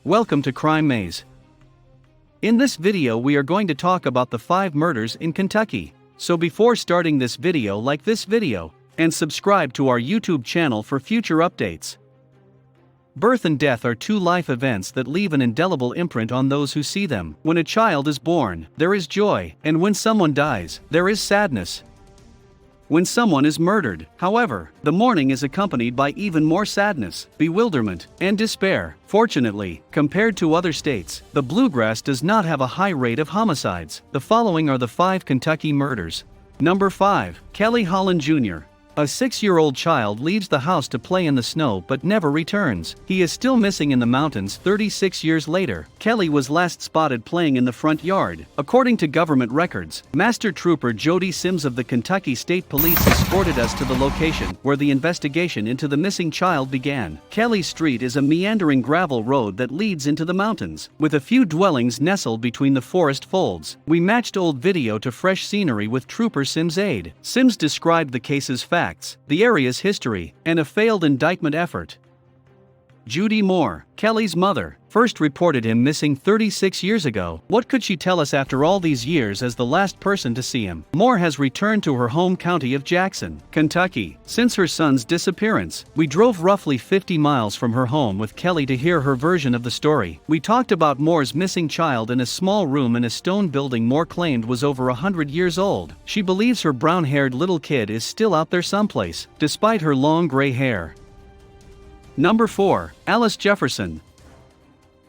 Welcome to Crime Maze. In this video we are going to talk about the 5 murders in Kentucky. So before starting this video, like this video, and subscribe to our YouTube channel for future updates. Birth and death are 2 life events that leave an indelible imprint on those who see them. When a child is born, there is joy, and when someone dies, there is sadness. When someone is murdered, however, the mourning is accompanied by even more sadness, bewilderment, and despair. Fortunately, compared to other states, the Bluegrass does not have a high rate of homicides. The following are the 5 Kentucky murders. Number 5. Kelly Hollan Jr. A 6-year-old child leaves the house to play in the snow but never returns. He is still missing in the mountains 36 years later. Kelly was last spotted playing in the front yard. According to government records, Master Trooper Jody Sims of the Kentucky State Police escorted us to the location where the investigation into the missing child began. Kelly Street is a meandering gravel road that leads into the mountains, with a few dwellings nestled between the forest folds. We matched old video to fresh scenery with Trooper Sims' aid. Sims described the case's facts, the area's history, and a failed indictment effort. Judy Moore, Kelly's mother, first reported him missing 36 years ago. What could she tell us after all these years as the last person to see him? Moore has returned to her home county of Jackson, Kentucky. Since her son's disappearance, we drove roughly 50 miles from her home with Kelly to hear her version of the story. We talked about Moore's missing child in a small room in a stone building Moore claimed was over 100 years old. She believes her brown-haired little kid is still out there someplace, despite her long gray hair. Number 4. Alice Jefferson.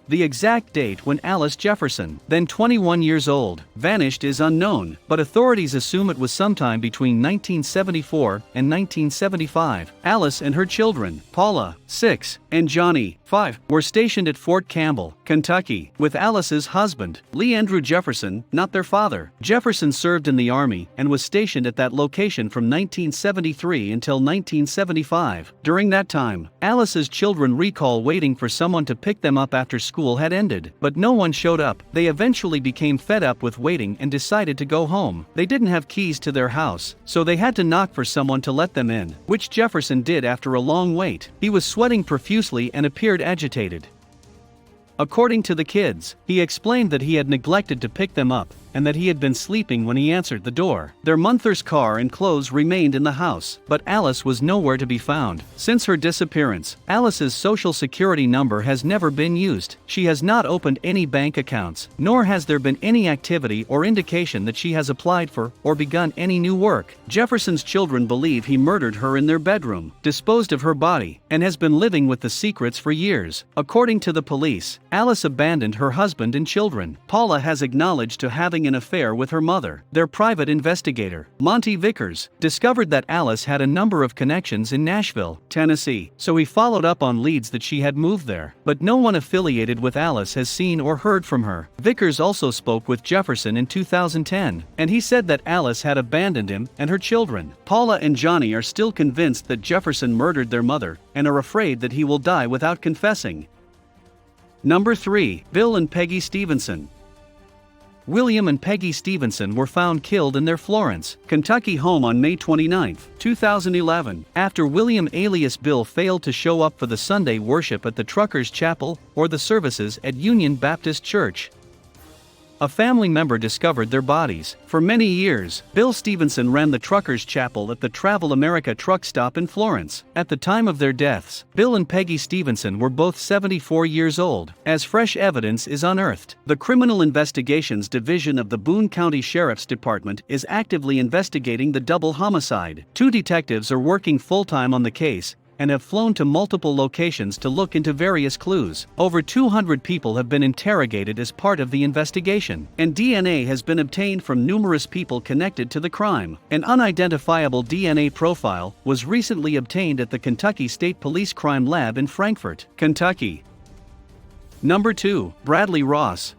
The exact date when Alice Jefferson, then 21 years old, vanished is unknown, but authorities assume it was sometime between 1974 and 1975. Alice and her children, Paula, 6, and Johnny, 5, were stationed at Fort Campbell, Kentucky, with Alice's husband, Andrew Jefferson, not their father. Jefferson served in the Army and was stationed at that location from 1973 until 1975. During that time, Alice's children recall waiting for someone to pick them up after school had ended, but no one showed up. They eventually became fed up with waiting and decided to go home. They didn't have keys to their house, so they had to knock for someone to let them in, which Jefferson did after a long wait. He was sweating profusely and appeared agitated. According to the kids, he explained that he had neglected to pick them up, and that he had been sleeping when he answered the door. Their mother's car and clothes remained in the house, but Alice was nowhere to be found. Since her disappearance, Alice's social security number has never been used. She has not opened any bank accounts, nor has there been any activity or indication that she has applied for or begun any new work. Jefferson's children believe he murdered her in their bedroom, disposed of her body, and has been living with the secrets for years. According to the police, Alice abandoned her husband and children. Paula has acknowledged to having an affair with her mother. Their private investigator, Monty Vickers, discovered that Alice had a number of connections in Nashville, Tennessee, so he followed up on leads that she had moved there. But no one affiliated with Alice has seen or heard from her. Vickers also spoke with Jefferson in 2010, and he said that Alice had abandoned him and her children. Paula and Johnny are still convinced that Jefferson murdered their mother and are afraid that he will die without confessing. Number 3. Bill and Peggy Stephenson. William and Peggy Stephenson were found killed in their Florence, Kentucky home on May 29, 2011, after William alias Bill failed to show up for the Sunday worship at the Truckers' Chapel or the services at Union Baptist Church. A family member discovered their bodies. For many years, Bill Stephenson ran the Truckers' Chapel at the Travel America truck stop in Florence. At the time of their deaths, Bill and Peggy Stephenson were both 74 years old. As fresh evidence is unearthed, the Criminal Investigations Division of the Boone County Sheriff's Department is actively investigating the double homicide. 2 detectives are working full-time on the case and have flown to multiple locations to look into various clues. Over 200 people have been interrogated as part of the investigation, and DNA has been obtained from numerous people connected to the crime. An unidentifiable DNA profile was recently obtained at the Kentucky State Police Crime Lab in Frankfort, Kentucky. Number 2. Bradley Ross.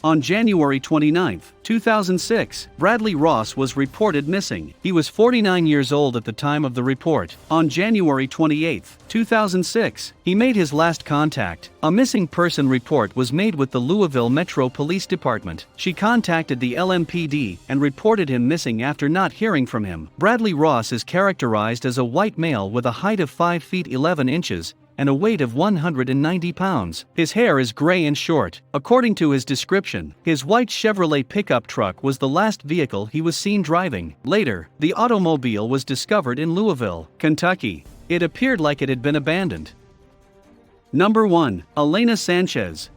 On January 29, 2006, Bradley Ross was reported missing. He was 49 years old at the time of the report. On January 28, 2006, he made his last contact. A missing person report was made with the Louisville Metro Police Department. She contacted the LMPD and reported him missing after not hearing from him. Bradley Ross is characterized as a white male with a height of 5 feet 11 inches and a weight of 190 pounds. His hair is gray and short. According to his description, his white Chevrolet pickup truck was the last vehicle he was seen driving. Later, the automobile was discovered in Louisville, Kentucky. It appeared like it had been abandoned. Number 1. Elena Sanchez.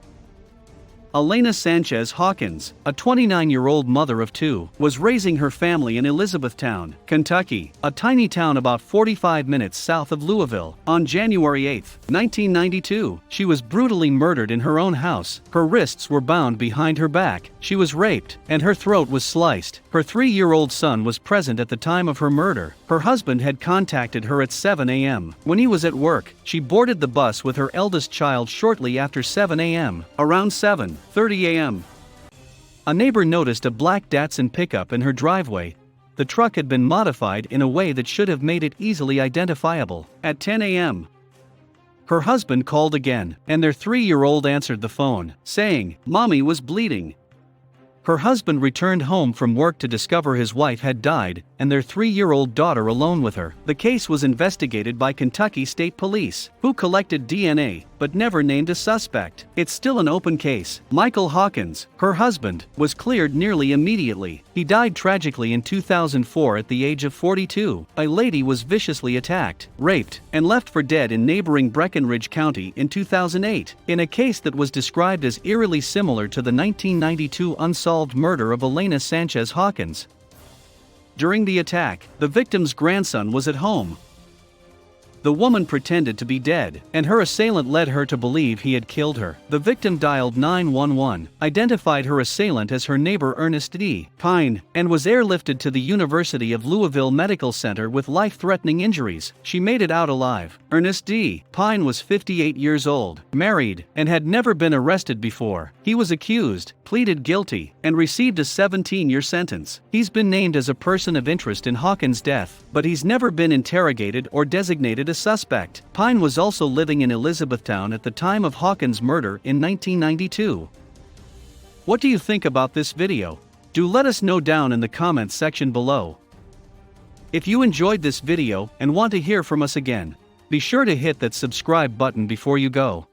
Elena Sanchez Hawkins, a 29-year-old mother of two, was raising her family in Elizabethtown, Kentucky, a tiny town about 45 minutes south of Louisville. On January 8, 1992, she was brutally murdered in her own house. Her wrists were bound behind her back, she was raped, and her throat was sliced. Her 3-year-old son was present at the time of her murder. Her husband had contacted her at 7 a.m. When he was at work, she boarded the bus with her eldest child shortly after 7 a.m. Around 7:30 a.m. A neighbor noticed a black Datsun pickup in her driveway. The truck had been modified in a way that should have made it easily identifiable. At 10 a.m., her husband called again, and their 3-year-old answered the phone, saying, "Mommy was bleeding." Her husband returned home from work to discover his wife had died, and their 3-year-old daughter alone with her. The case was investigated by Kentucky State Police, who collected DNA, but never named a suspect. It's still an open case. Michael Hawkins, her husband, was cleared nearly immediately. He died tragically in 2004 at the age of 42. A lady was viciously attacked, raped, and left for dead in neighboring Breckinridge County in 2008, in a case that was described as eerily similar to the 1992 unsolved murder of Elena Sanchez Hawkins. During the attack, the victim's grandson was at home. The woman pretended to be dead, and her assailant led her to believe he had killed her. The victim dialed 911, identified her assailant as her neighbor Ernest D. Pine, and was airlifted to the University of Louisville Medical Center with life-threatening injuries. She made it out alive. Ernest D. Pine was 58 years old, married, and had never been arrested before. He was accused, pleaded guilty, and received a 17-year sentence. He's been named as a person of interest in Hawkins' death, but he's never been interrogated or designated a suspect. Pine was also living in Elizabethtown at the time of Hawkins' murder in 1992. What do you think about this video? Do let us know down in the comments section below. If you enjoyed this video and want to hear from us again, be sure to hit that subscribe button before you go.